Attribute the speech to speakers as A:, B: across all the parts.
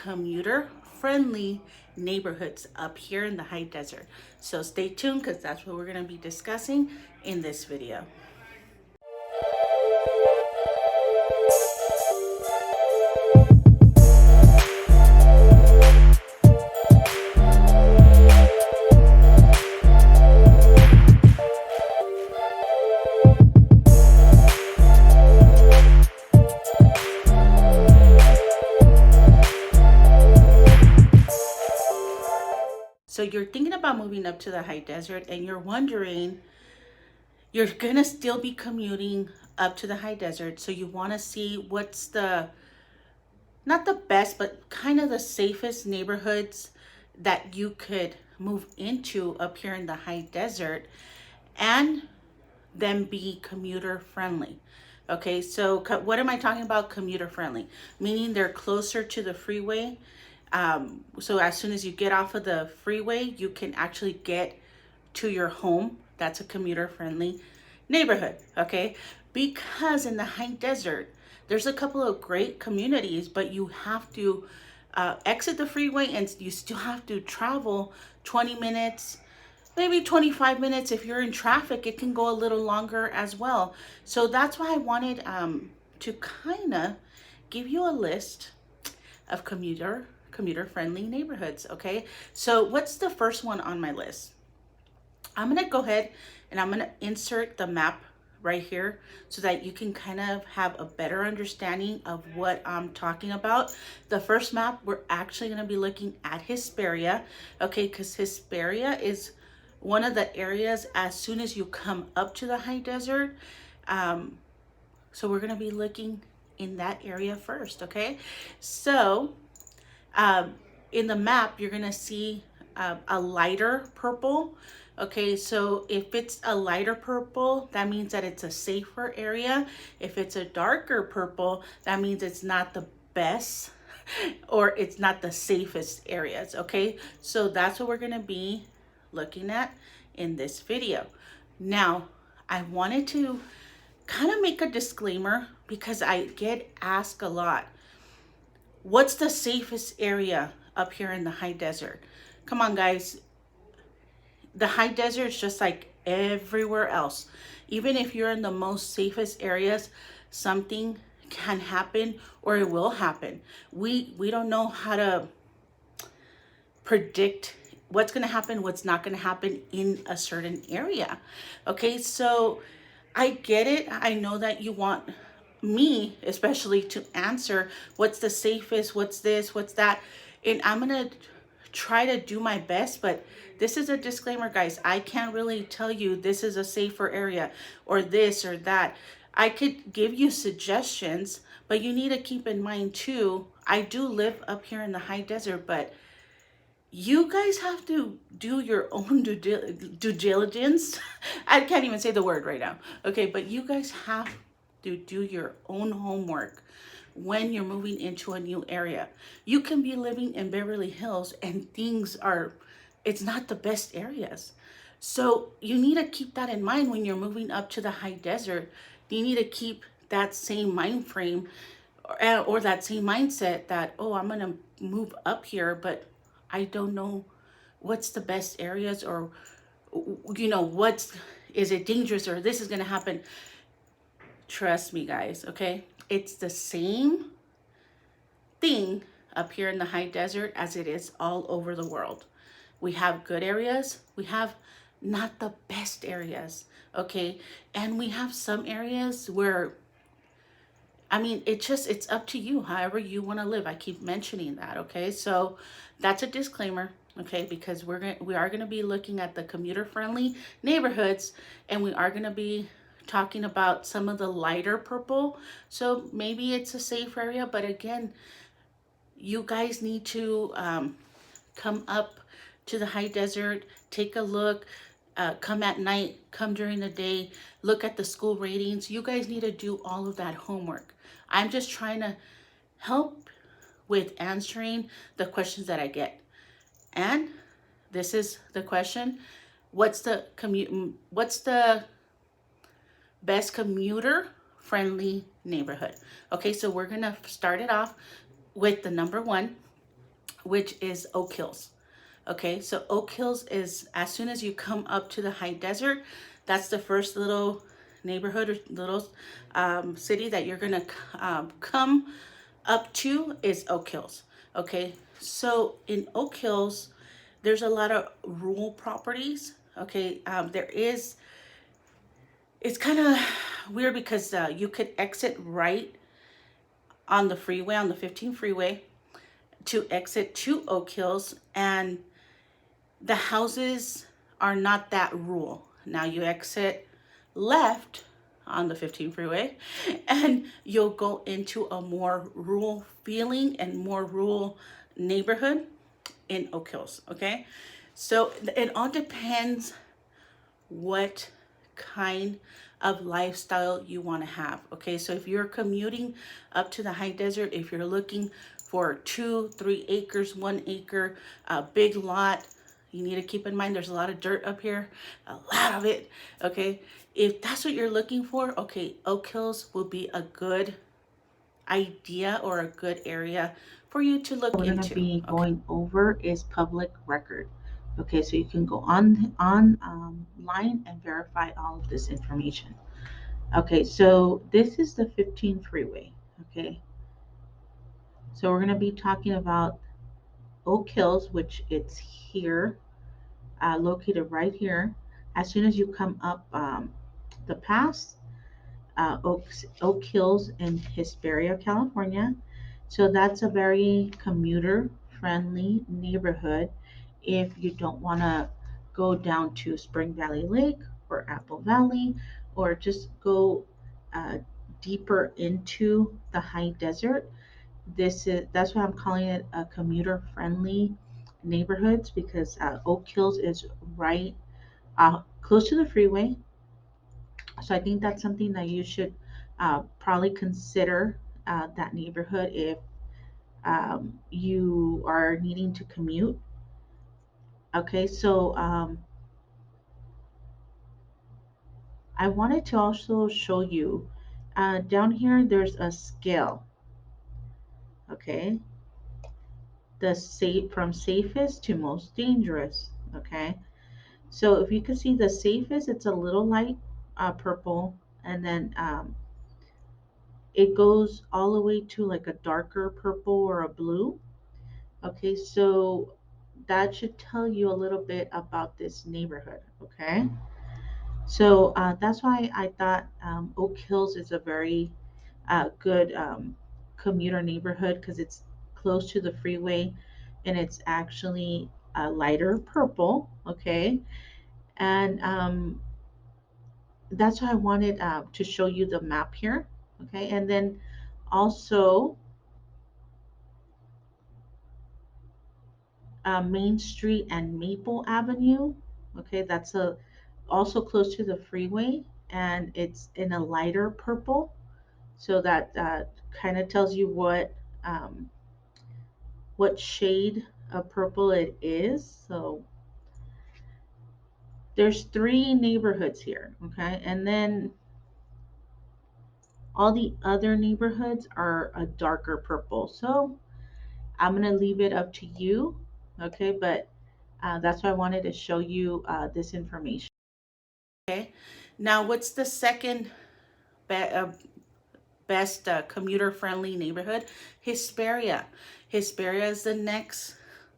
A: commuter friendly neighborhoods up here in the high desert. So stay tuned because that's what we're going to be discussing in this video. So you're thinking about moving up to the high desert and you're wondering, you're gonna still be commuting up to the high desert. So you wanna see what's not the best, but kind of the safest neighborhoods that you could move into up here in the high desert and then be commuter friendly. Okay, so what am I talking about commuter friendly? Meaning they're closer to the freeway. So as soon as you get off of the freeway, you can actually get to your home. That's a commuter friendly neighborhood, okay? Because in the high desert, there's a couple of great communities, but you have to exit the freeway and you still have to travel 20 minutes, maybe 25 minutes. If you're in traffic, it can go a little longer as well. So that's why I wanted to kind of give you a list of commuter friendly neighborhoods. Okay, so what's the first one on my list? I'm gonna go ahead and I'm gonna insert the map right here so that you can kind of have a better understanding of what I'm talking about. The first map, we're actually gonna be looking at Hesperia, okay, because Hesperia is one of the areas as soon as you come up to the high desert. So we're gonna be looking in that area first, okay? So in the map, you're gonna see a lighter purple. Okay, so if it's a lighter purple, that means that it's a safer area. If it's a darker purple, that means it's not the best or it's not the safest areas. Okay, so that's what we're gonna be looking at in this video. Now, I wanted to kind of make a disclaimer because I get asked a lot. What's the safest area up here in the high desert? Come on, guys. The high desert is just like everywhere else. Even if you're in the most safest areas, something can happen or it will happen. We don't know how to predict what's going to happen, what's not going to happen in a certain area. Okay, so I get it. I know that you want me especially to answer what's the safest, what's this, what's that, and I'm gonna try to do my best, but this is a disclaimer, guys. I can't really tell you this is a safer area or this or that. I could give you suggestions, but you need to keep in mind too, I do live up here in the high desert, but you guys have to do your own due diligence. I can't even say the word right now. Okay, but you guys have to do your own homework when you're moving into a new area. You can be living in Beverly Hills and it's not the best areas. So you need to keep that in mind when you're moving up to the high desert. You need to keep that same mind frame or that same mindset that, oh, I'm gonna move up here, but I don't know what's the best areas or, you know, is it dangerous or this is gonna happen. Trust me, guys, okay? It's the same thing up here in the high desert as it is all over the world. We have good areas. We have not the best areas, okay? And we have some areas where, I mean, it's up to you, however you want to live. I keep mentioning that, okay? So that's a disclaimer, okay? Because we are going to be looking at the commuter-friendly neighborhoods, and we are going to be talking about some of the lighter purple. So maybe it's a safe area, but again, you guys need to come up to the high desert, take a look, come at night, come during the day, look at the school ratings. You guys need to do all of that homework. I'm just trying to help with answering the questions that I get. And this is the question: what's the best commuter friendly neighborhood? Okay, so we're gonna start it off with the number one, which is Oak Hills. Okay, so Oak Hills is, as soon as you come up to the high desert, that's the first little neighborhood or little city that you're gonna come up to is Oak Hills. Okay, so in Oak Hills, there's a lot of rural properties. Okay, it's kind of weird because you could exit right on the freeway, on the 15 freeway, to exit to Oak Hills, and the houses are not that rural. Now you exit left on the 15 freeway and you'll go into a more rural feeling and more rural neighborhood in Oak Hills. Okay, so it all depends what kind of lifestyle you want to have. Okay, so if you're commuting up to the high desert, if you're looking for 2, 3 acres, 1 acre, a big lot, you need to keep in mind there's a lot of dirt up here, a lot of it. Okay, if that's what you're looking for, okay, Oak Hills will be a good idea or a good area for you to look
B: We're going to
A: into.
B: be
A: Okay.
B: going over is public record. Okay, so you can go online and verify all of this information. Okay, so this is the 15 freeway. Okay, so we're going to be talking about Oak Hills, which it's here, located right here. As soon as you come up the pass, Oak Hills in Hesperia, California. So that's a very commuter friendly neighborhood if you don't want to go down to Spring Valley Lake or Apple Valley or just go uh, deeper into the high desert. That's why I'm calling it a commuter friendly neighborhoods because Oak Hills is right close to the freeway, so I think that's something that you should probably consider that neighborhood if you are needing to commute. Okay, so I wanted to also show you down here there's a scale. Okay, the safe from safest to most dangerous. Okay, so if you can see the safest, it's a little light purple, and then it goes all the way to like a darker purple or a blue. Okay, so that should tell you a little bit about this neighborhood. Okay, so that's why I thought Oak Hills is a very good commuter neighborhood because it's close to the freeway and it's actually a lighter purple. Okay, and that's why I wanted to show you the map here. Okay, and then also Main Street and Maple Avenue. Okay, that's a also close to the freeway, and it's in a lighter purple. So that kind of tells you what shade of purple it is. So there's three neighborhoods here. Okay, and then all the other neighborhoods are a darker purple. So I'm gonna leave it up to you. Okay, but that's why I wanted to show you this information.
A: Okay. Now, what's the second be- uh, best commuter friendly neighborhood? Hesperia. Hesperia is the next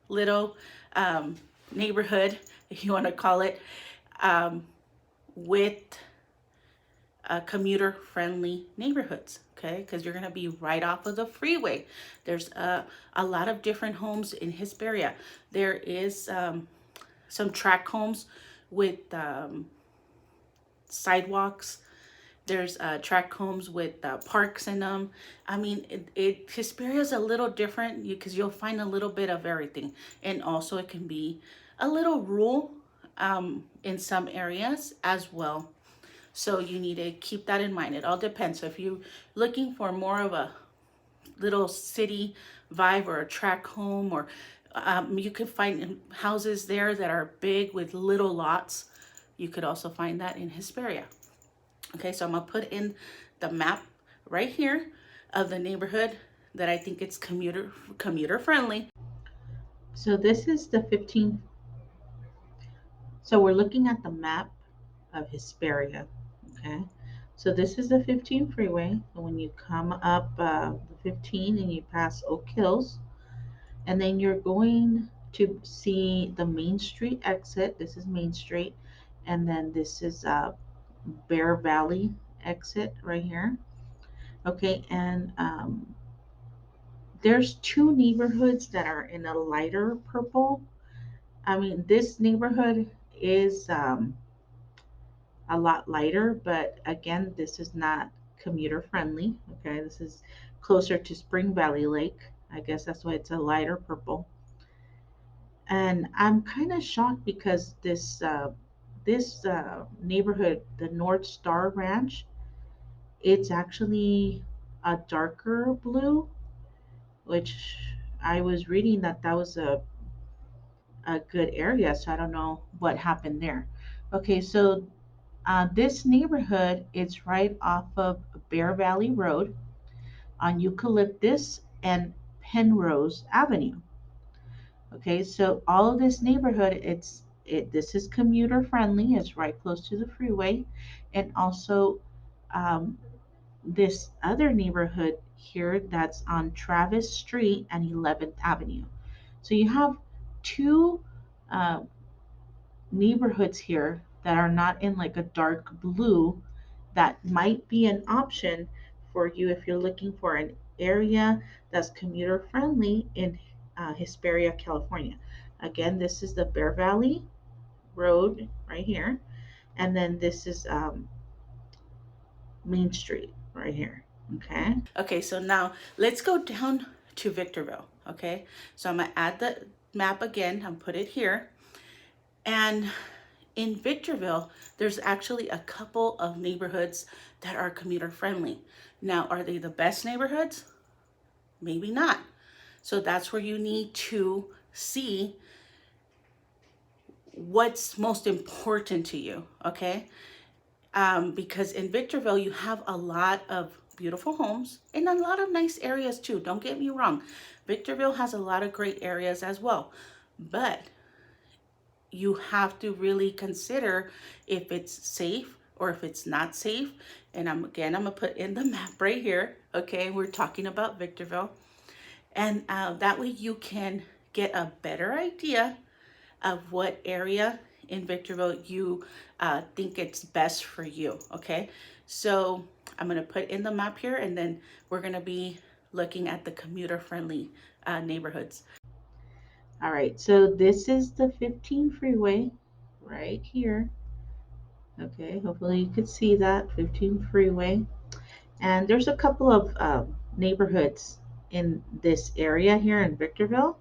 A: little um, neighborhood, if you want to call it, um, with commuter friendly neighborhoods. Okay, because you're going to be right off of the freeway. There's a lot of different homes in Hesperia. There is some tract homes with sidewalks. There's tract homes with parks in them. I mean, Hesperia is a little different because you'll find a little bit of everything, and also it can be a little rural in some areas as well. So you need to keep that in mind. It all depends. So if you're looking for more of a little city vibe or a tract home, or you can find houses there that are big with little lots. You could also find that in Hesperia. Okay, so I'm gonna put in the map right here of the neighborhood that I think it's commuter friendly.
B: So this is the 15. So we're looking at the map of Hesperia. Okay. So this is the 15 freeway. And when you come up the 15 and you pass Oak Hills, and then you're going to see the Main Street exit. This is Main Street. And then this is Bear Valley exit right here. Okay. And there's two neighborhoods that are in a lighter purple. I mean, this neighborhood is a lot lighter, but again, this is not commuter friendly. Okay, this is closer to Spring Valley Lake. I guess that's why it's a lighter purple. And I'm kind of shocked because this neighborhood, the North Star Ranch, it's actually a darker blue, which I was reading that that was a good area. So I don't know what happened there. Okay, so this neighborhood is right off of Bear Valley Road on Eucalyptus and Penrose Avenue. Okay, so all of this neighborhood, this is commuter friendly. It's right close to the freeway, and also um, this other neighborhood here that's on Travis Street and 11th Avenue. So you have two uh, neighborhoods here that are not in like a dark blue that might be an option for you if you're looking for an area that's commuter friendly in Hesperia, California. Again, this is the Bear Valley Road right here, and then this is Main Street right here. Okay.
A: Okay, so now let's go down to Victorville. Okay, so I'm gonna add the map again and put it here. And in Victorville, there's actually a couple of neighborhoods that are commuter friendly. Now, are they the best neighborhoods? Maybe not. So that's where you need to see what's most important to you, okay? Because in Victorville, you have a lot of beautiful homes and a lot of nice areas too. Don't get me wrong. Victorville has a lot of great areas as well. But you have to really consider if it's safe or if it's not safe. And I'm gonna put in the map right here. Okay, we're talking about Victorville, and that way you can get a better idea of what area in Victorville you think it's best for you. Okay, so I'm gonna put in the map here, and then we're gonna be looking at the commuter friendly neighborhoods.
B: All right. So this is the 15 freeway right here. Okay. Hopefully you could see that 15 freeway. And there's a couple of neighborhoods in this area here in Victorville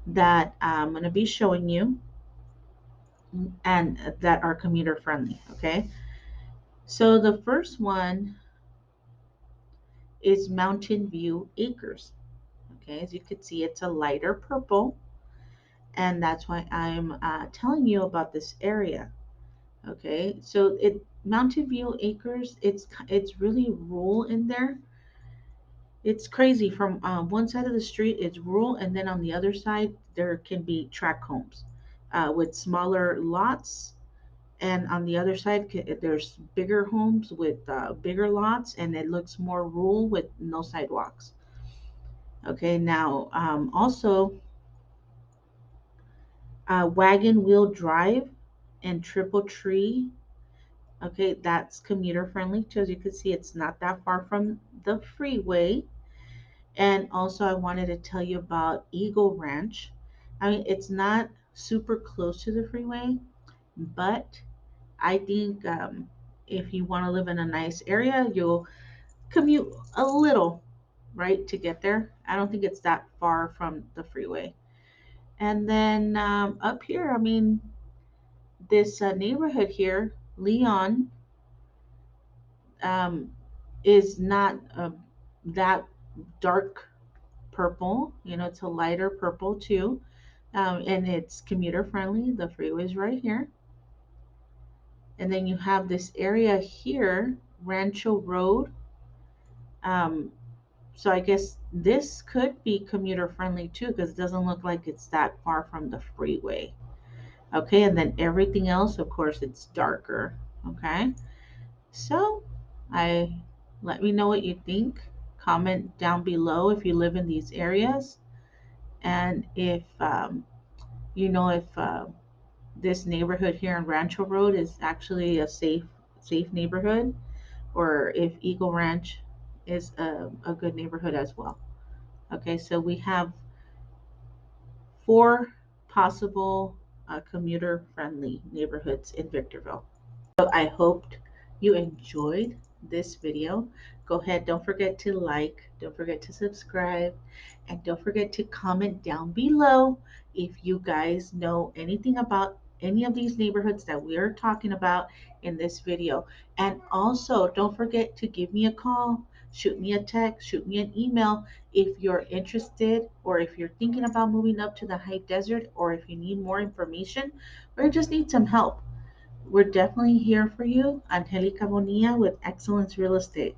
B: that I'm going to be showing you and that are commuter friendly. Okay. So the first one is Mountain View Acres. Okay. As you can see, it's a lighter purple. And that's why I'm telling you about this area. Okay. So Mountain View Acres, it's really rural in there. It's crazy. From one side of the street, it's rural, and then on the other side, there can be tract homes with smaller lots. And on the other side, there's bigger homes with bigger lots, and it looks more rural with no sidewalks. Okay, now also Wagon Wheel Drive and Triple Tree. Okay, that's commuter friendly too. As you can see, it's not that far from the freeway. And also, I wanted to tell you about Eagle Ranch. I mean, it's not super close to the freeway, but I think if you want to live in a nice area, you'll commute a little, right, to get there. I don't think it's that far from the freeway. And then up here, I mean, this neighborhood here, Leon, um, is not that dark purple. You know, it's a lighter purple too. And it's commuter friendly. The freeway's right here. And then you have this area here, Rancho Road. Um, So I guess this could be commuter friendly too, because it doesn't look like it's that far from the freeway. Okay, and then everything else, of course, it's darker. Okay, so I let me know what you think. Comment down below if you live in these areas, and if if this neighborhood here on Rancho Road is actually a safe neighborhood, or if Eagle Ranch is a good neighborhood as well. Okay, so we have four possible commuter friendly neighborhoods in Victorville. So I hoped you enjoyed this video. Go ahead, don't forget to like, don't forget to subscribe, and don't forget to comment down below if you guys know anything about any of these neighborhoods that we are talking about in this video. And also, don't forget to give me a call, shoot me a text, shoot me an email if you're interested, or if you're thinking about moving up to the high desert, or if you need more information or just need some help. We're definitely here for you. Angelica Bonilla with Excellence Real Estate.